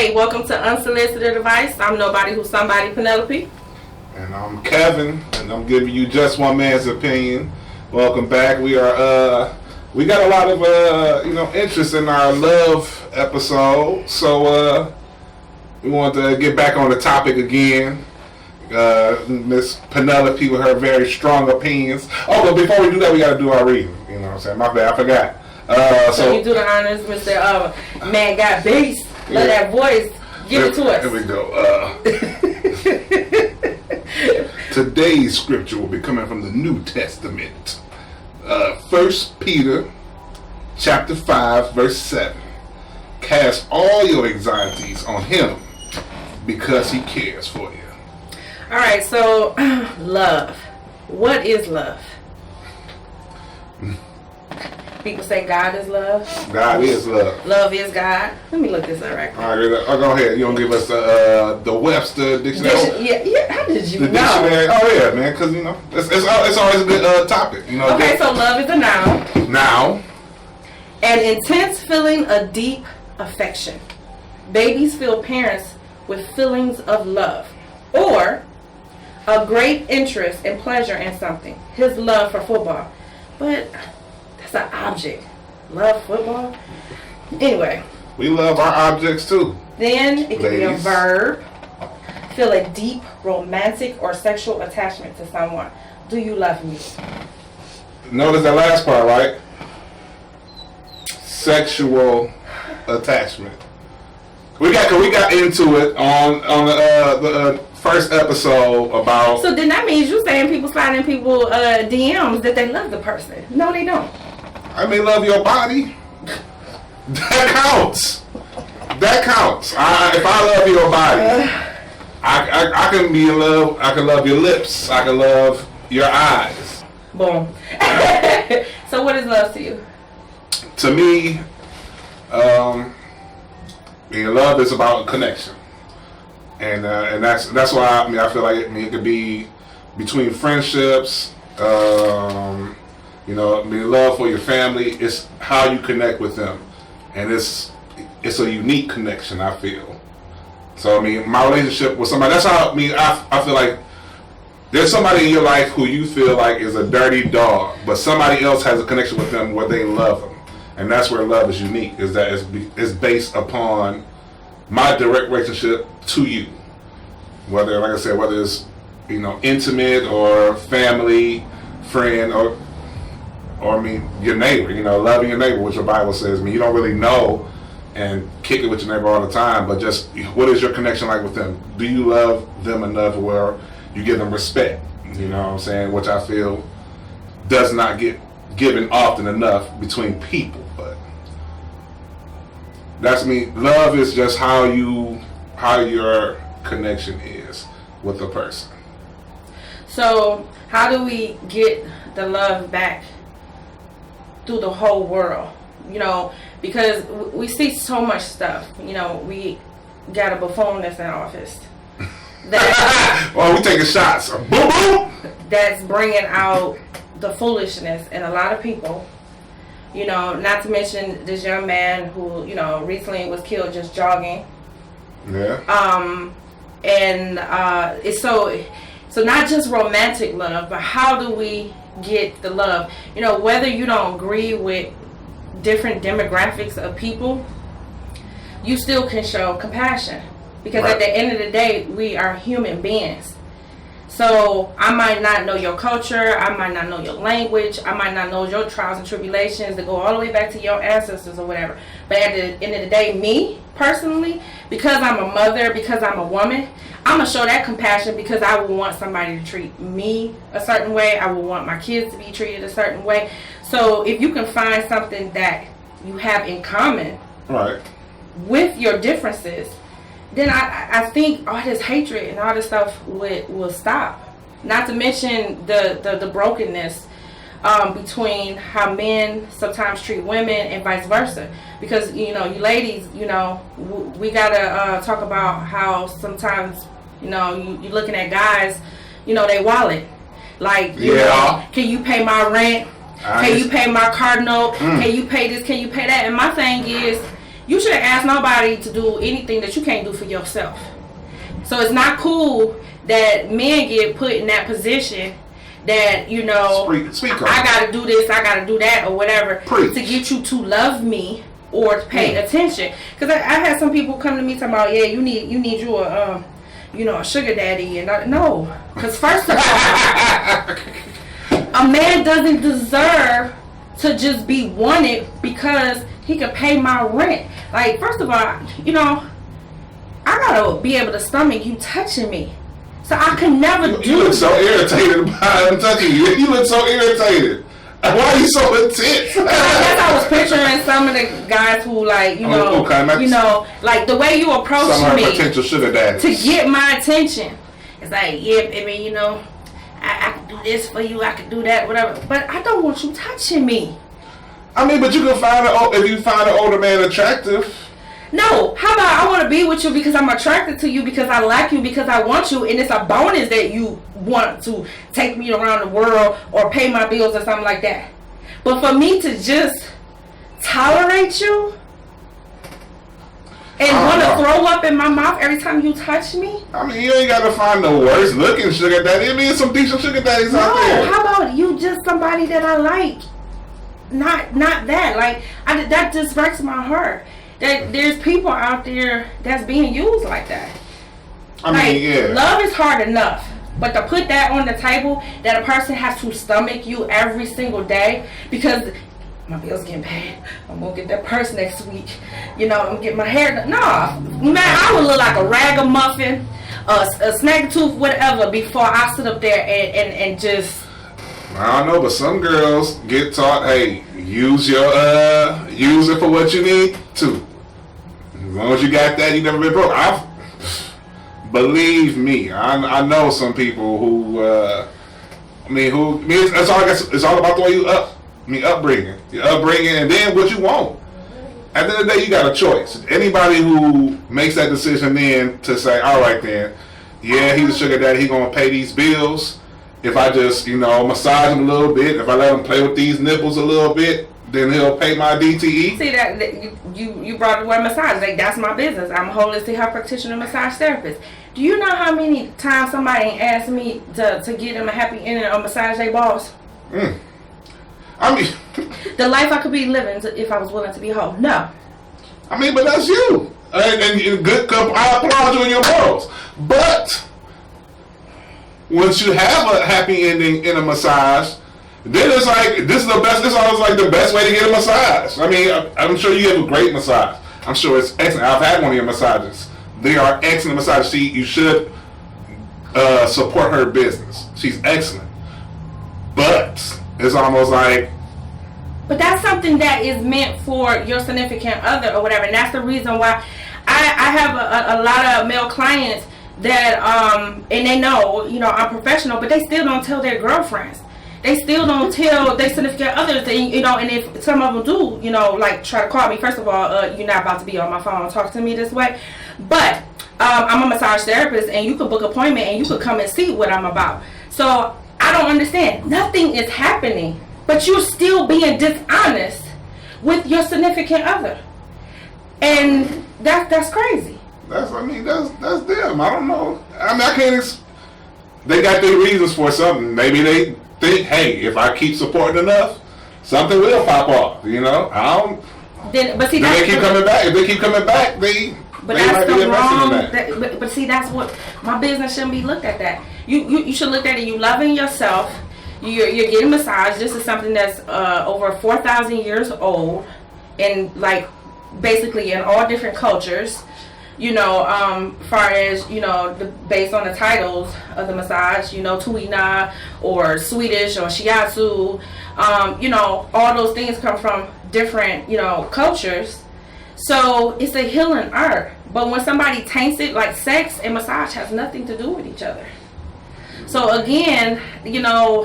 Hey, welcome to Unsolicited Advice. I'm Nobody Who's Somebody, Penelope. And I'm Kevin, and I'm giving you just one man's opinion. Welcome back. We got a lot of interest in our love episode, so we want to get back on the topic again. Miss Penelope with her very strong opinions. Oh, but before we do that, we got to do our reading. You know what I'm saying? My bad, I forgot. So you do the honors, Mr. Man Got Bass. Love that voice. Give it to us. Here we go. Today's scripture will be coming from the New Testament. 1 Peter chapter 5, verse 7. Cast all your anxieties on him because he cares for you. All right, so love. What is love? People say God is love. God is love. Love is God. Let me look this up right quick. All right, go ahead. You want to give us the Webster dictionary? Yeah. How did you know? Dictionary. Oh yeah, man. Because it's always a good topic. Okay, so love is a noun. Noun. An intense feeling of deep affection. Babies feel parents with feelings of love, or a great interest and pleasure in something. His love for football, but that's an object. Love football. Anyway, we love our objects too. Then it can be a verb. Feel a deep romantic or sexual attachment to someone. Do you love me? Notice that last part, right? Sexual attachment. We got into it on the first episode about. So then that means you saying people sliding people DMs that they love the person. No, they don't. I may love your body. That counts. That counts. If I love your body, I can be in love. I can love your lips. I can love your eyes. Boom. So what is love to you? To me, love is about connection, and that's why I feel like it could be between friendships. Love for your family is how you connect with them, and it's a unique connection. I feel. So my relationship with somebody. That's how I feel like there's somebody in your life who you feel like is a dirty dog, but somebody else has a connection with them where they love them. And that's where love is unique, is that it's based upon my direct relationship to you. Whether, like I said, whether it's, intimate or family, friend, or your neighbor, loving your neighbor, which your Bible says. You don't really know and kick it with your neighbor all the time, but just what is your connection like with them? Do you love them enough where you give them respect? You know what I'm saying? Which I feel does not get given often enough between people. But that's me. Love is just how your connection is with a person. So how do we get the love back through the whole world? Because we see so much stuff. We got a buffoon that's in office. Well, we taking shots. Boom, boom. That's bringing out the foolishness in a lot of people. Not to mention this young man who, recently was killed just jogging. Yeah. It's so not just romantic love, but how do we get the love? Whether you don't agree with different demographics of people, you still can show compassion. Because right. At the end of the day, we are human beings. So I might not know your culture, I might not know your language, I might not know your trials and tribulations that go all the way back to your ancestors or whatever. But at the end of the day, me personally, because I'm a mother, because I'm a woman, I'm going to show that compassion because I will want somebody to treat me a certain way. I will want my kids to be treated a certain way. So if you can find something that you have in common right. with your differences, then I think all this hatred and all this stuff will stop. Not to mention the brokenness between how men sometimes treat women and vice versa. Because, you ladies, we gotta talk about how sometimes, you're looking at guys, they wallet. Like, can you pay my rent? Can you pay my car note? Can you pay this? Can you pay that? And my thing is, You shouldn't ask nobody to do anything that you can't do for yourself. So it's not cool that men get put in that position that, you know, I gotta do this, I gotta do that, or whatever to get you to love me or to pay attention. Because I had some people come to me talking about, yeah, you need you a a sugar daddy, and no, because first of all, a man doesn't deserve to just be wanted because he can pay my rent. Like, first of all, you know, I gotta be able to stomach you touching me. So I can never do. You look so irritated about him touching you. You look so irritated. Why are you so intense? I guess I was picturing some of the guys who, like, you know, like the way you approach some me, potential sugar daddies, to get my attention. It's like, yeah, baby, you know, I can do this for you, I can do that, whatever. But I don't want you touching me. I mean, but you can find if you find an older man attractive. No, how about I want to be with you because I'm attracted to you, because I like you, because I want you, and it's a bonus that you want to take me around the world or pay my bills or something like that. But for me to just tolerate you and want to throw up in my mouth every time you touch me? I mean, you ain't got to find the worst looking sugar daddy. I mean, some decent sugar daddies out there. No, how about you just somebody that I like? Not that. Like, that just breaks my heart. That there's people out there that's being used like that. I mean, yeah. Love is hard enough, but to put that on the table, that a person has to stomach you every single day because my bill's getting paid, I'm gonna get that purse next week, you know, I'm getting my hair done. No, man, I would look like a ragamuffin, a snag tooth, whatever, before I sit up there and just. I don't know, but some girls get taught, hey, use it for what you need to. As long as you got that, you never been broke. Believe me, I know some people who, it's all about the way upbringing. Your upbringing, and then what you want. At the end of the day, you got a choice. Anybody who makes that decision then to say, all right then, yeah, he's a sugar daddy, he's gonna pay these bills. If I just, massage him a little bit, if I let him play with these nipples a little bit, then he'll pay my DTE. See that you brought the word massage. Like, that's my business. I'm a holistic health practitioner, massage therapist. Do you know how many times somebody asked me to get them a happy ending or massage their balls? I mean, the life I could be living if I was willing to be whole. No. I mean, but that's you, and good. I applaud you in your morals, but once you have a happy ending in a massage, then it's like, this is the best. This is always like the best way to get a massage. I mean, I'm sure you have a great massage. I'm sure it's excellent. I've had one of your massages. They are excellent massages. You should support her business. She's excellent. But it's almost like. But that's something that is meant for your significant other or whatever. And that's the reason why I have a lot of male clients that, and they know, I'm professional, but they still don't tell their girlfriends. They still don't tell their significant others, and if some of them do, like try to call me, first of all, you're not about to be on my phone and talk to me this way. But I'm a massage therapist, and you could book an appointment, and you could come and see what I'm about. So I don't understand. Nothing is happening, but you're still being dishonest with your significant other, and that's crazy. That's them. I don't know. I mean, I can't. They got their reasons for something. Maybe they think, hey, if I keep supporting enough, something will pop off. I don't. But see, they keep coming back. If they keep coming back, they. But they that's might be the wrong. that. But see, that's what my business shouldn't be looked at. That you should look at it. You loving yourself. You're getting massage. This is something that's over 4,000 years old, and like basically in all different cultures. Far as, based on the titles of the massage, Tuina or Swedish or Shiatsu, all those things come from different, cultures. So it's a healing art. But when somebody taints it, like sex and massage has nothing to do with each other. So again,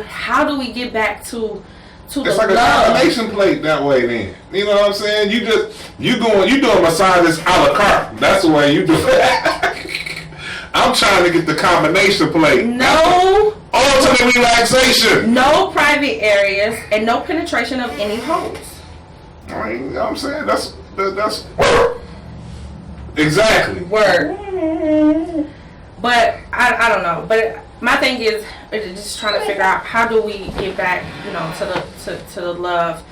how do we get back to it's like love? A combination plate that way then. You know what I'm saying? You doing massages a la carte. That's the way you do it. I'm trying to get the combination plate. No. Ultimate relaxation. No private areas and no penetration of any holes. I mean, you know what I'm saying? That's Exactly. Word. But I don't know. But my thing is just trying to figure out how do we get back, to the love,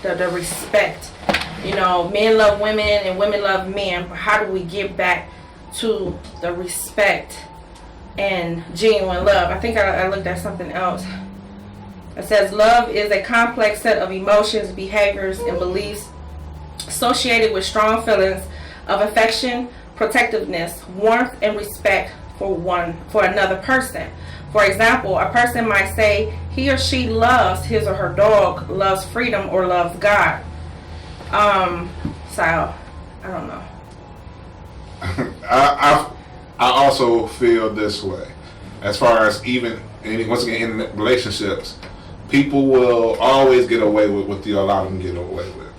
the respect. Men love women and women love men. But how do we get back to the respect and genuine love? I think I looked at something else. It says love is a complex set of emotions, behaviors, and beliefs associated with strong feelings of affection, protectiveness, warmth, and respect for another person. For example, a person might say he or she loves his or her dog, loves freedom, or loves God. So I don't know. I also feel this way, as far as once again in relationships, people will always get away with what you allow them to get away with.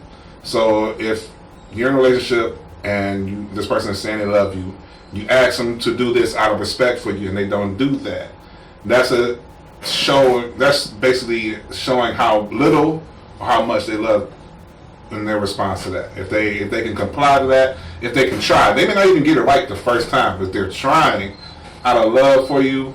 So if you're in a relationship and this person is saying they love you, you ask them to do this out of respect for you, and they don't do that. That's basically showing how little or how much they love in their response to that. If they can comply to that, if they can try, they may not even get it right the first time, but they're trying out of love for you,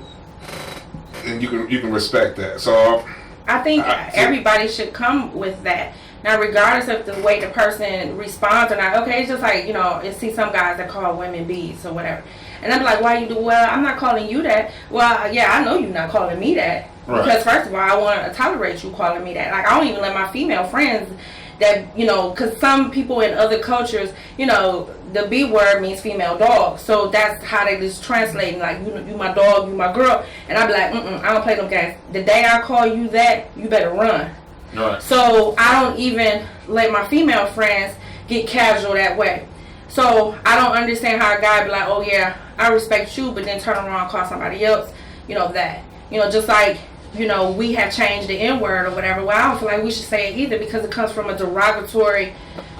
and you can respect that. So I think everybody should come with that. Now, regardless of the way the person responds or not, okay, it's just like, you see some guys that call women bees or whatever. And I'm like, why you do? Well, I'm not calling you that. Well, yeah, I know you're not calling me that. Right. Because first of all, I want to tolerate you calling me that. Like, I don't even let my female friends that, because some people in other cultures, the B word means female dog. So that's how they just translate. Like, you my dog, you my girl. And I be like, I don't play them games. The day I call you that, you better run. Right. So I don't even let my female friends get casual that way. So I don't understand how a guy be like, oh yeah, I respect you, but then turn around and call somebody else, that. Just like, we have changed the N-word or whatever. Well, I don't feel like we should say it either because it comes from a derogatory,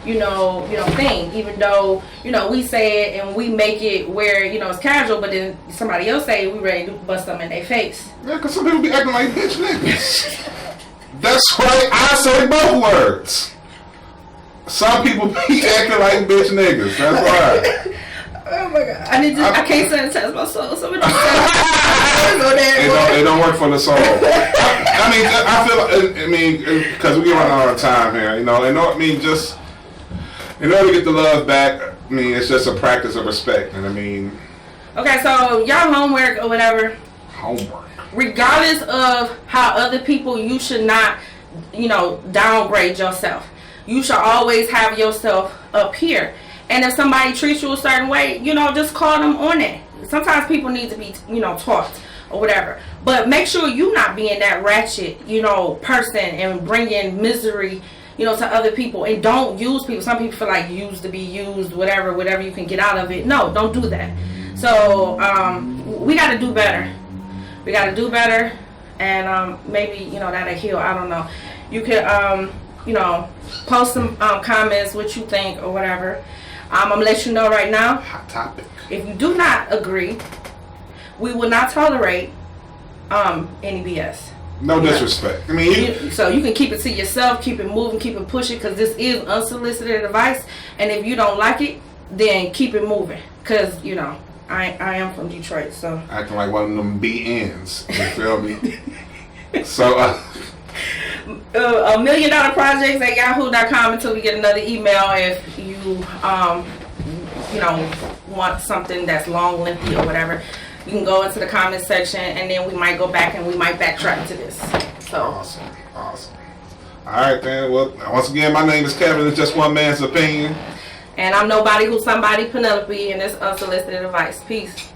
thing. Even though, we say it and we make it where, it's casual, but then somebody else say it, we ready to bust them in their face. Yeah, because some people be acting like bitch niggas. That's why I say both words. Some people be acting like bitch niggas. That's why. Oh my god! I can't sanitize my soul. So it don't work for the soul. I feel. Because we run out of time here. Just in order to get the love back. It's just a practice of respect. And Okay, so y'all homework or whatever. Homework. Regardless of how other people, you should not, downgrade yourself. You should always have yourself up here. And if somebody treats you a certain way, just call them on it. Sometimes people need to be, taught or whatever. But make sure you not being that ratchet, person and bringing misery, to other people. And don't use people. Some people feel like used to be used, whatever you can get out of it. No, don't do that. So we got to do better. We got to do better, and maybe, that'll heal. I don't know. You could, post some comments, what you think or whatever. I'm going to let you know right now. Hot topic. If you do not agree, we will not tolerate any BS. No disrespect. So you can keep it to yourself, keep it moving, keep it pushing, because this is unsolicited advice. And if you don't like it, then keep it moving, because, I am from Detroit, so. Acting like one of them BNs. You feel me? So, $1 million projects at yahoo.com until we get another email if you, want something that's long, lengthy, or whatever. You can go into the comment section, and then we might go back and we might backtrack to this. So. Awesome. All right, then. Well, once again, my name is Kevin. It's just one man's opinion. And I'm nobody who's somebody, Penelope, and it's Unsolicited Advice. Peace.